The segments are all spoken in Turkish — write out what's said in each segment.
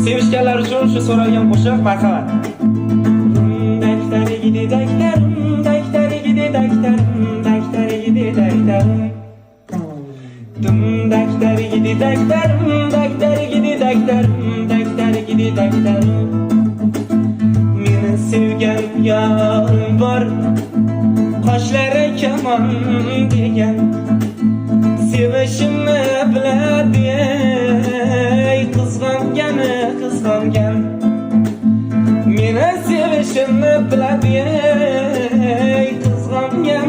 Sevishganlar uchun shu so'ralgan qo'shiq marhamat. Daktari gidi daktarim, daktari gidi daktarim, daktari gidi daktarim. Daktari gidi daktarim, daktari gidi daktarim, daktari gidi daktarim. Meni sevgan yarim bor, qoshlari kamon degan. Sevishimni biladi, qizg'ongan. Meni sevishimni biladi, qizg'ongan.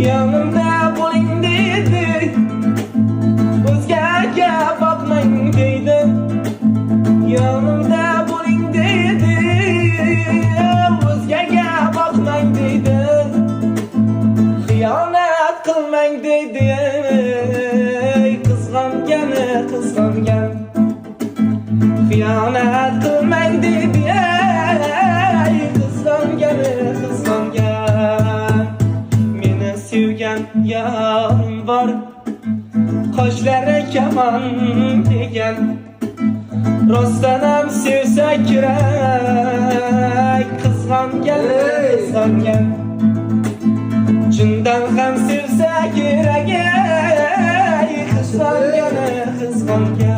Yanımda bo'ling deydi, o'zgaga boqmang deydi. Yanımda bo'ling deydi, o'zgaga boqmang deydi. Xiyonat qilmang deydi, qizg'ongan. Xiyonat qilmang deydi, qizg'ongan. Meni sevgan yarim bor, qoshlari kamon degan. Rostdan ham sevsa kerak, qizg'ongan. Chindan ham sevsa kerak, qizg'ongan.